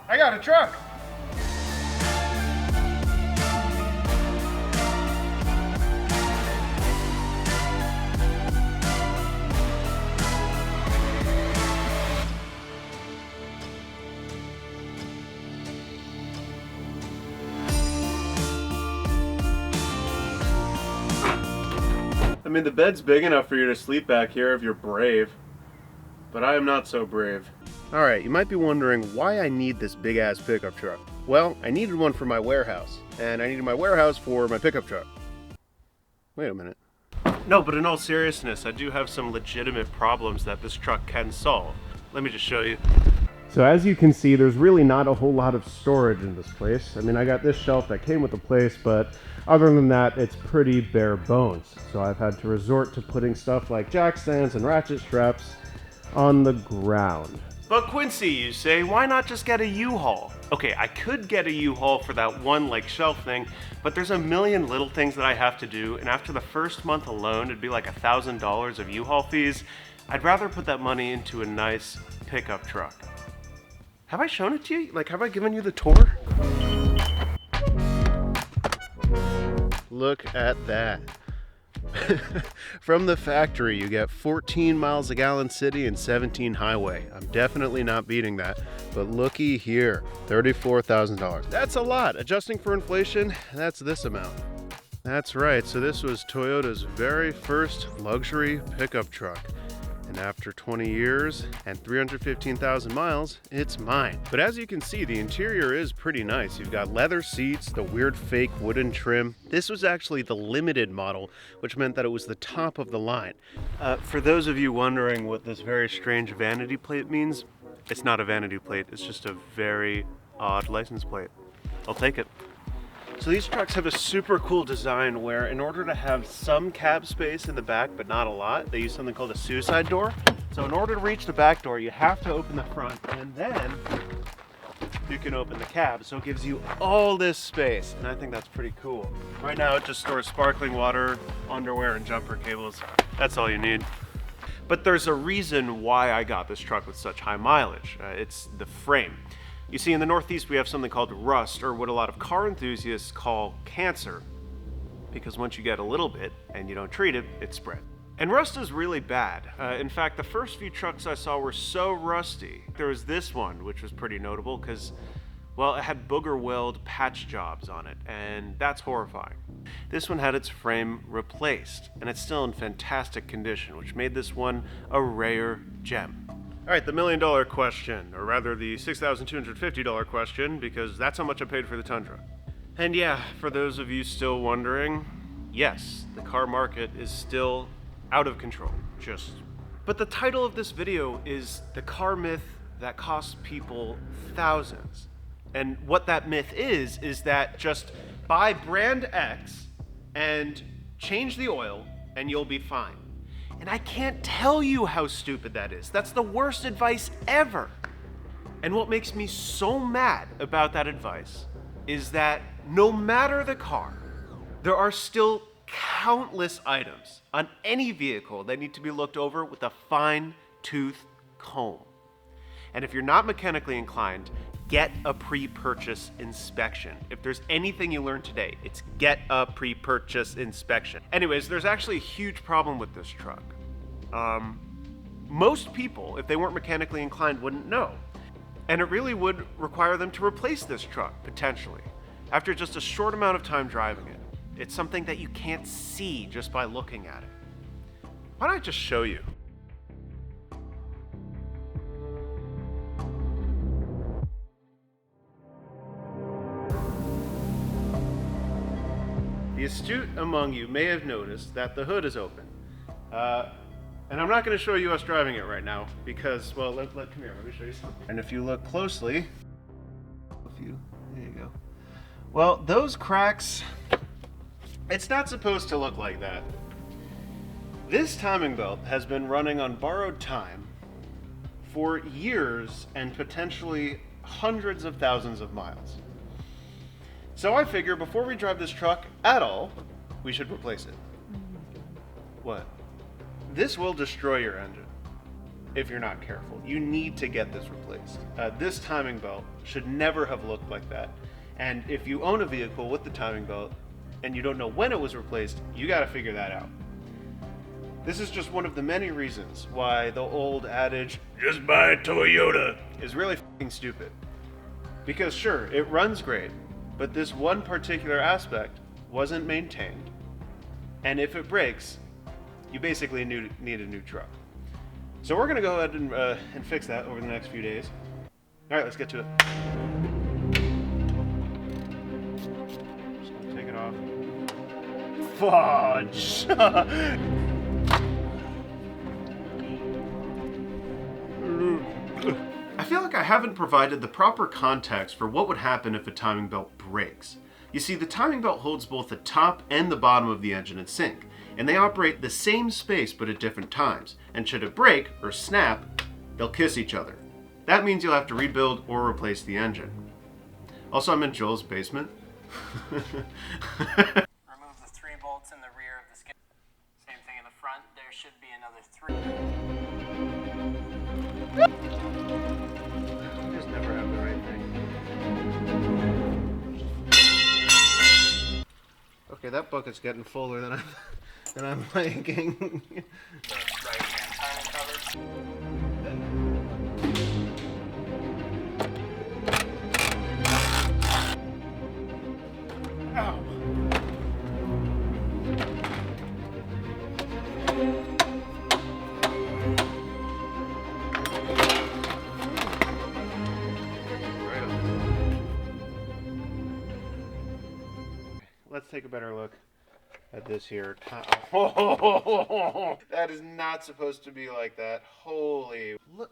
I got a truck! I mean, the bed's big enough for you to sleep back here if you're brave. But I am not so brave. Alright, you might be wondering why I need this big ass pickup truck. Well, I needed one for my warehouse, and I needed my warehouse for my pickup truck. Wait a minute. No, but in all seriousness, I do have some legitimate problems that this truck can solve. Let me just show you. So as you can see, there's really not a whole lot of storage in this place. I mean, I got this shelf that came with the place, but other than that, it's pretty bare bones. So I've had to resort to putting stuff like jack stands and ratchet straps on the ground. But Quincy, you say, why not just get a U-Haul? Okay, I could get a U-Haul for that one like shelf thing, but there's a million little things that I have to do, and after the first month alone, it'd be like $1,000 of U-Haul fees. I'd rather put that money into a nice pickup truck. Have I shown it to you? Like, have I given you the tour? Look at that. From the factory, you get 14 miles a gallon city and 17 highway. I'm definitely not beating that, but looky here, $34,000. That's a lot. Adjusting for inflation, that's this amount. That's right, so this was Toyota's very first luxury pickup truck. And after 20 years and 315,000 miles, it's mine. But as you can see, the interior is pretty nice. You've got leather seats, the weird fake wooden trim. This was actually the limited model, which meant that it was the top of the line. For those of you wondering what this very strange vanity plate means, it's not a vanity plate, it's just a very odd license plate. I'll take it. So these trucks have a super cool design where in order to have some cab space in the back, but not a lot, they use something called a suicide door. So in order to reach the back door, you have to open the front and then you can open the cab. So it gives you all this space, and I think that's pretty cool. Right now it just stores sparkling water, underwear, and jumper cables. That's all you need. But there's a reason why I got this truck with such high mileage. It's the frame. You see, in the Northeast, we have something called rust, or what a lot of car enthusiasts call cancer, because once you get a little bit and you don't treat it, it spreads. And rust is really bad. In fact, the first few trucks I saw were so rusty. There was this one, which was pretty notable because, well, it had booger weld patch jobs on it, and that's horrifying. This one had its frame replaced, and it's still in fantastic condition, which made this one a rare gem. All right, the $1 million question, or rather the $6,250 question, because that's how much I paid for the Tundra. And yeah, for those of you still wondering, yes, the car market is still out of control, But the title of this video is The Car Myth That Costs People Thousands. And what that myth is that just buy brand X and change the oil and you'll be fine. And I can't tell you how stupid that is. That's the worst advice ever. And what makes me so mad about that advice is that no matter the car, there are still countless items on any vehicle that need to be looked over with a fine-tooth comb. And if you're not mechanically inclined, get a pre-purchase inspection. If there's anything you learned today, it's get a pre-purchase inspection. Anyways, there's actually a huge problem with this truck. Most people, if they weren't mechanically inclined, wouldn't know. And it really would require them to replace this truck, potentially, after just a short amount of time driving it. It's something that you can't see just by looking at it. Why don't I just show you? The astute among you may have noticed that the hood is open. And I'm not going to show you us driving it right now because, well, come here, let me show you something. And if you look closely, there you go. Well, those cracks, it's not supposed to look like that. This timing belt has been running on borrowed time for years and potentially hundreds of thousands of miles. So I figure before we drive this truck at all, we should replace it. What? This will destroy your engine. if you're not careful. You need to get this replaced. This timing belt should never have looked like that. And if you own a vehicle with the timing belt and you don't know when it was replaced, you got to figure that out. This is just one of the many reasons why the old adage, just buy a Toyota, is really fucking stupid. Because sure, it runs great, but this one particular aspect wasn't maintained. And if it breaks, you basically need a new truck. So we're gonna go ahead and fix that over the next few days. All right, let's get to it. Just gonna take it off. Fudge! I feel like I haven't provided the proper context for what would happen if a timing belt breaks. You see, the timing belt holds both the top and the bottom of the engine in sync, and they operate the same space but at different times. And should it break or snap, they'll kiss each other. That means you'll have to rebuild or replace the engine. Also, I'm in Joel's basement. Remove the 3 bolts in the rear of the skid. Same thing in the front. There should be another 3. Just never have the right thing. Okay, that bucket's getting fuller than I'm liking. Right-hand timing cover. Ow. Let's take a better look at this here. Oh, that is not supposed to be like that. Holy. Look.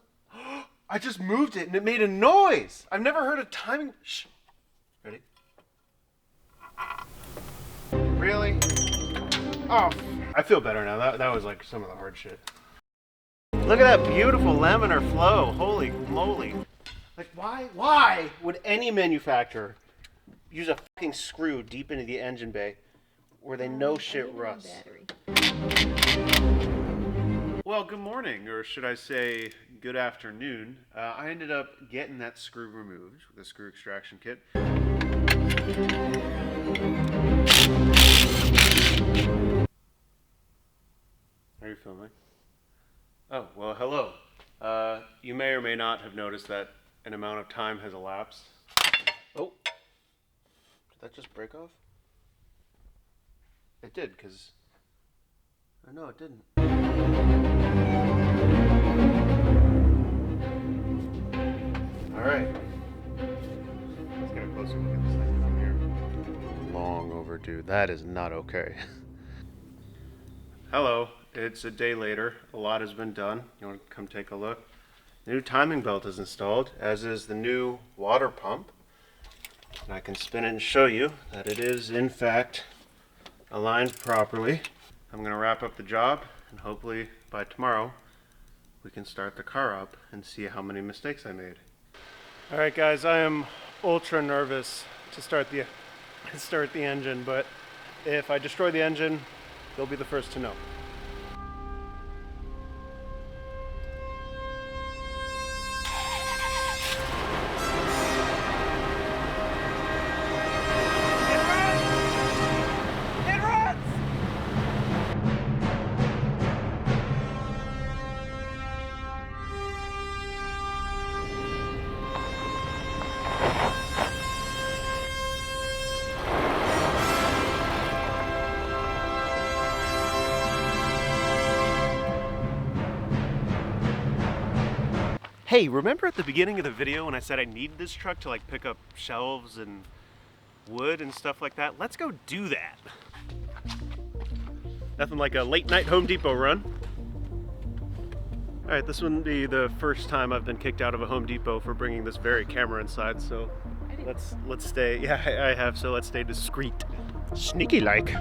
I just moved it and it made a noise. I've never heard a timing. Shh. Ready? Really? Oh. I feel better now. That was like some of the hard shit. Look at that beautiful laminar flow. Holy moly. Like, why would any manufacturer use a fucking screw deep into the engine bay where they know shit rusts? Well, good morning, or should I say good afternoon. I ended up getting that screw removed with a screw extraction kit. Are you filming? Oh, well, hello. You may or may not have noticed that an amount of time has elapsed. Oh. Did that just break off? It did, because... Oh, no, it didn't. Alright. Let's get a closer look at this thing from here. Long overdue. That is not okay. Hello. It's a day later. A lot has been done. You want to come take a look? The new timing belt is installed, as is the new water pump. And I can spin it and show you that it is, in fact, aligned properly. I'm going to wrap up the job, and hopefully by tomorrow we can start the car up and see how many mistakes I made. Alright guys, I am ultra nervous to start the engine, but if I destroy the engine, you'll be the first to know. Hey, remember at the beginning of the video when I said I needed this truck to like pick up shelves and wood and stuff like that? Let's go do that. Nothing like a late night Home Depot run. All right, this wouldn't be the first time I've been kicked out of a Home Depot for bringing this very camera inside, so let's stay, yeah, I have, so let's stay discreet. Sneaky like.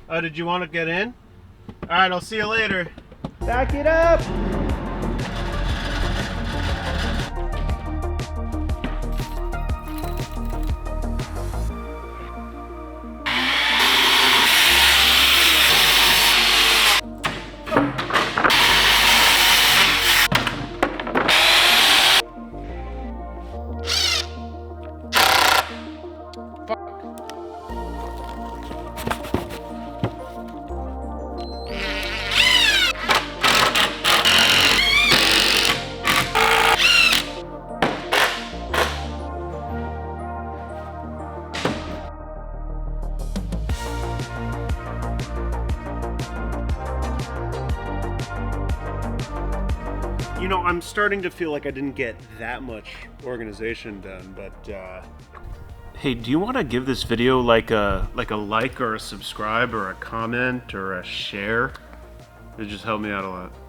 Oh, did you want to get in? All right, I'll see you later. Back it up! starting to feel like I didn't get that much organization done, but hey, do you want to give this video like a like or a subscribe or a comment or a share? It just helped me out a lot.